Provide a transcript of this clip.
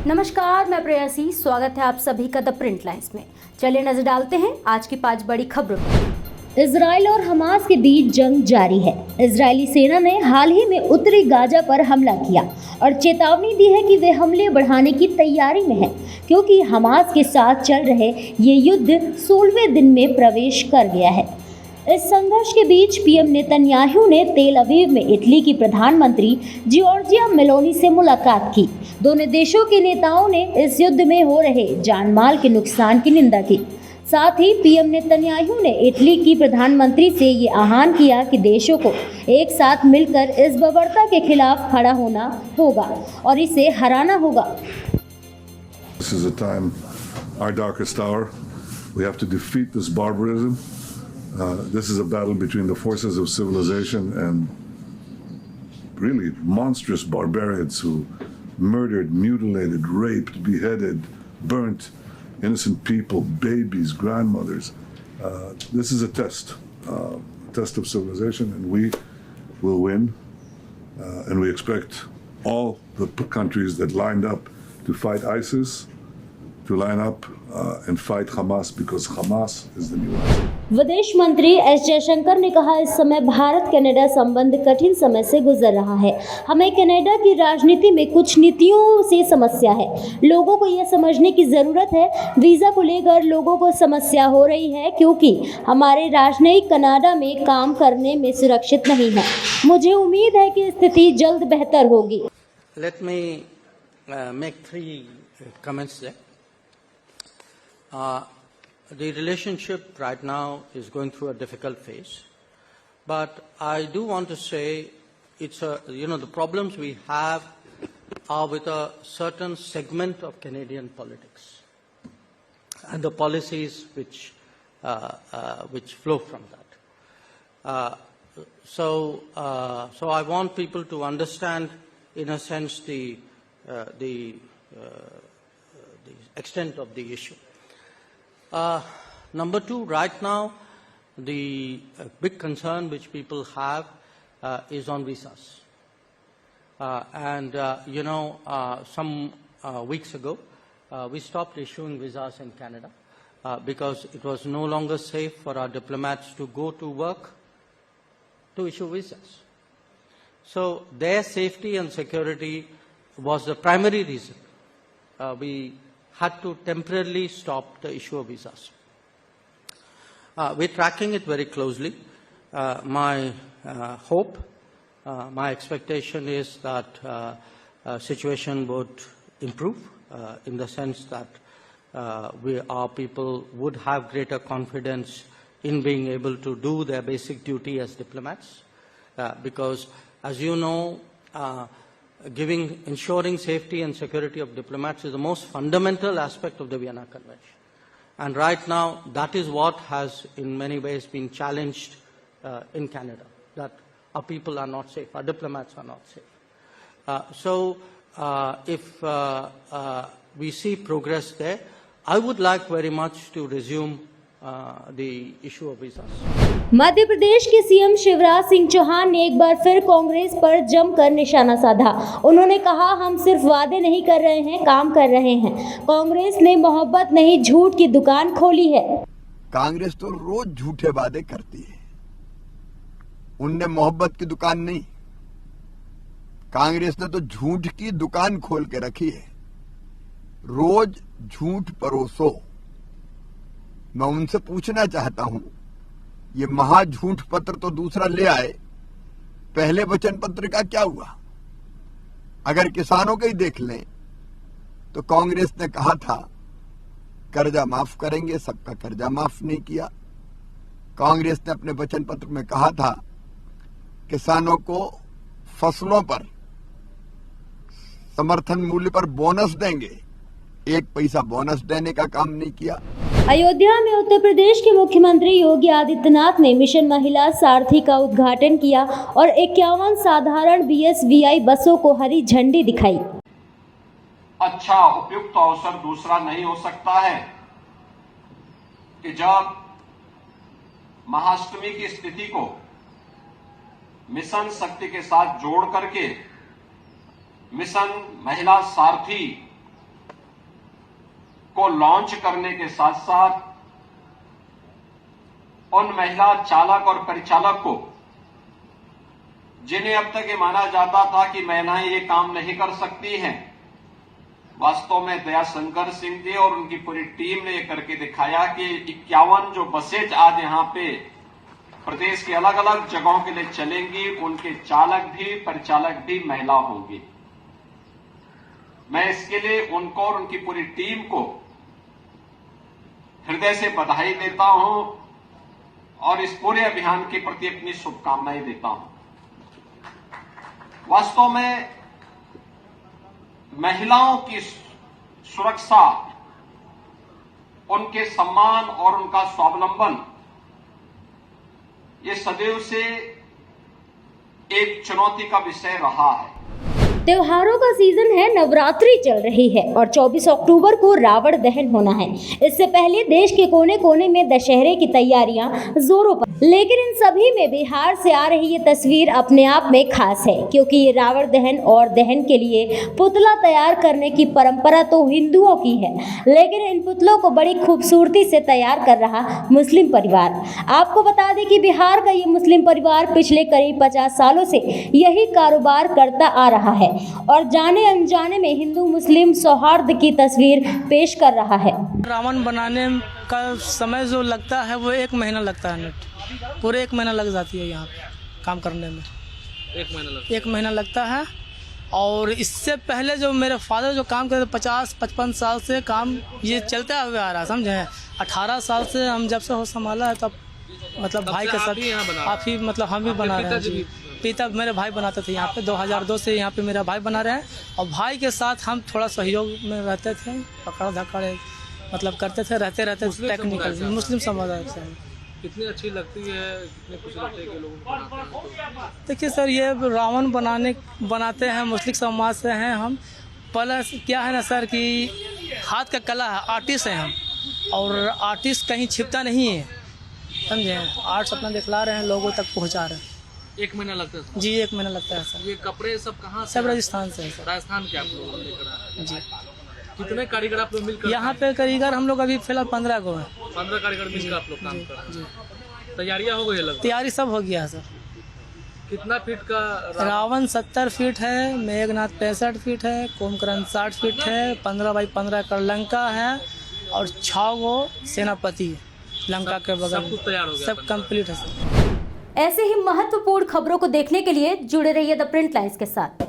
नमस्कार, मैं प्रेयसी। स्वागत है आप सभी का द प्रिंट लाइन्स में। चलिए नजर डालते हैं आज की 5 बड़ी खबरों पर। इजराइल और हमास के बीच जंग जारी है। इजरायली सेना ने हाल ही में उत्तरी गाजा पर हमला किया और चेतावनी दी है कि वे हमले बढ़ाने की तैयारी में है, क्योंकि हमास के साथ चल रहे ये युद्ध 16वें दिन में प्रवेश कर गया है। इस संघर्ष के बीच पीएम नेतन्याहू ने तेल अवीव में इटली की प्रधानमंत्री जियोर्जिया मेलोनी से मुलाकात की। दोनों देशों के नेताओं ने इस युद्ध में हो रहे जानमाल के नुकसान की निंदा की। साथ ही पीएम नेतन्याहू ने इटली की प्रधानमंत्री से ये आह्वान किया कि देशों को एक साथ मिलकर इस बर्बरता के खिलाफ खड़ा होना होगा और इसे हराना होगा। This is a time, our darkest hour. We have to defeat this barbarism. This is a battle between the forces of civilization and really monstrous barbarians who murdered, mutilated, raped, beheaded, burnt innocent people, babies, grandmothers. This is a test of civilization, and we will win. And we expect all the countries that lined up to fight ISIS to line up and fight Hamas, because Hamas is the new ISIS. विदेश मंत्री S Jaishankar ने कहा, इस समय Bharat Canada संबंध कठिन समय से गुजर रहा है। हमें कनाडा की राजनीति में कुछ नीतियों से समस्या है। लोगों को यह समझने की ज़रूरत है, वीज़ा को लेकर लोगों को समस्या हो रही है, क्योंकि हमारे राजनयिक कनाडा में काम करने में सुरक्षित नहीं है। मुझे उम्मीद है कि स्थिति जल्द बेहतर होगी। Let me make 3 comments there. The relationship right now is going through a difficult phase, but I do want to say it's the problems we have are with a certain segment of Canadian politics and the policies which flow from that. So I want people to understand, in a sense, the extent of the issue. Number 2, right now, the big concern which people have is on visas. Some weeks ago, we stopped issuing visas in Canada because it was no longer safe for our diplomats to go to work to issue visas. So their safety and security was the primary reason we had to temporarily stop the issue of visas. We're tracking it very closely. My hope, my expectation is that situation would improve in the sense that our people would have greater confidence in being able to do their basic duty as diplomats, because, as you know, ensuring safety and security of diplomats is the most fundamental aspect of the Vienna Convention. And right now, that is what has in many ways been challenged in Canada, that our people are not safe, our diplomats are not safe. So if we see progress there, I would like very much to resume the issue of visas. Madhya Pradesh के CM Shivraj Singh Chauhan ने एक बार फिर कांग्रेस पर जमकर निशाना साधा। उन्होंने कहा, हम सिर्फ वादे नहीं कर रहे हैं, काम कर रहे हैं। कांग्रेस ने मोहब्बत नहीं, झूठ की दुकान खोली है। कांग्रेस तो रोज झूठे वादे करती है, उनने मोहब्बत की दुकान नहीं, कांग्रेस ने तो झूठ की दुकान खोल के रखी है। रोज झूठ परोसो। मैं उनसे पूछना चाहता हूं, ये महाझूठ पत्र तो दूसरा ले आए, पहले वचन पत्र का क्या हुआ? अगर किसानों का ही देख लें तो कांग्रेस ने कहा था कर्जा माफ करेंगे, सबका कर्जा माफ नहीं किया। कांग्रेस ने अपने वचन पत्र में कहा था किसानों को फसलों पर समर्थन मूल्य पर बोनस देंगे, 1 पैसा बोनस देने का काम नहीं किया। अयोध्या में उत्तर प्रदेश के मुख्यमंत्री योगी आदित्यनाथ ने मिशन महिला सारथी का उद्घाटन किया और 51 साधारण BSVI बसों को हरी झंडी दिखाई। अच्छा उपयुक्त अवसर दूसरा नहीं हो सकता है कि जब महाअष्टमी की स्थिति को मिशन शक्ति के साथ जोड़ करके मिशन महिला सारथी को लॉन्च करने के साथ साथ उन महिला चालक और परिचालक को, जिन्हें अब तक ये माना जाता था कि महिलाएं ये काम नहीं कर सकती हैं, वास्तव में दयाशंकर सिंह जी और उनकी पूरी टीम ने ये करके दिखाया कि 51 जो बसेज आज यहां पे प्रदेश के अलग अलग जगहों के लिए चलेंगी, उनके चालक भी परिचालक भी महिला होंगी। मैं इसके लिए उनको और उनकी पूरी टीम को हृदय से बधाई देता हूं और इस पूरे अभियान के प्रति अपनी शुभकामनाएं देता हूं। वास्तव में महिलाओं की सुरक्षा, उनके सम्मान और उनका स्वावलंबन ये सदैव से एक चुनौती का विषय रहा है। त्योहारों का सीजन है, नवरात्रि चल रही है और 24 अक्टूबर को रावण दहन होना है। इससे पहले देश के कोने कोने में दशहरे की तैयारियां जोरों पर, लेकिन इन सभी में बिहार से आ रही ये तस्वीर अपने आप में खास है, क्योंकि ये रावण दहन और दहन के लिए पुतला तैयार करने की परंपरा तो हिंदुओं की है, लेकिन इन पुतलों को बड़ी खूबसूरती से तैयार कर रहा मुस्लिम परिवार। आपको बता दें कि बिहार का ये मुस्लिम परिवार पिछले करीब 50 सालों से यही कारोबार करता आ रहा है और जाने अनजाने में हिंदू मुस्लिम सौहार्द की तस्वीर पेश कर रहा है। रावण बनाने का समय जो लगता है वो 1 महीना लगता है, नेट पूरे 1 महीना लग जाती है यहाँ पे काम करने में। 1 महीना लगता है। और इससे पहले जो मेरे फादर जो काम करते 50-55 साल से काम ये चलता हुआ आ रहा है, समझे। 18 साल से हम जब से हो संभाला है तब मतलब भाई के साथ आप ही मतलब हम भी बना रहे हैं जी। पिता मेरे भाई बनाते थे यहाँ पे, 2002 से यहाँ पे मेरा भाई बना रहे हैं और भाई के साथ हम थोड़ा सहयोग में रहते थे, पकड़ धकड़ मतलब करते थे, रहते टेक्निकल मुस्लिम समुदाय से। कितनी अच्छी लगती है, कितने खुश लगते हैं कि लोग। देखिए सर, ये रावण बनाते हैं मुस्लिम समाज से हैं हम। प्लस क्या है ना सर कि हाथ का कला है, आर्टिस्ट हैं हम, और आर्टिस्ट कहीं छिपता नहीं है, समझे। आर्ट्स अपना दिखला रहे हैं, लोगों तक पहुँचा रहे हैं। 1 महीना लगता है जी, 1 महीना लगता है सर। ये कपड़े सब कहाँ से? सब राजस्थान से है सर। राजस्थान के आप लोग लेकर आए हैं? जी। कितने कारीगर आप लोग मिलकर? यहाँ पे कारीगर हम लोग अभी फिलहाल 15 को हैं। 15 कारीगर मिलकर आप लोग काम कर रहे हैं। तैयारियां हो गई लगभग? तैयारी सब हो गया है सर। कितना फीट का रावण 70 फीट है, मेघनाथ 65 फीट है, कुंभकर्ण 60 फीट है, 15 बाई 15 का लंका है और 6 गो सेनापति लंका के बगल में। सब तैयार हो गया, सब कंप्लीट है सर। ऐसे ही महत्वपूर्ण खबरों को देखने के लिए जुड़े रहिए द प्रिंट लाइन्स के साथ।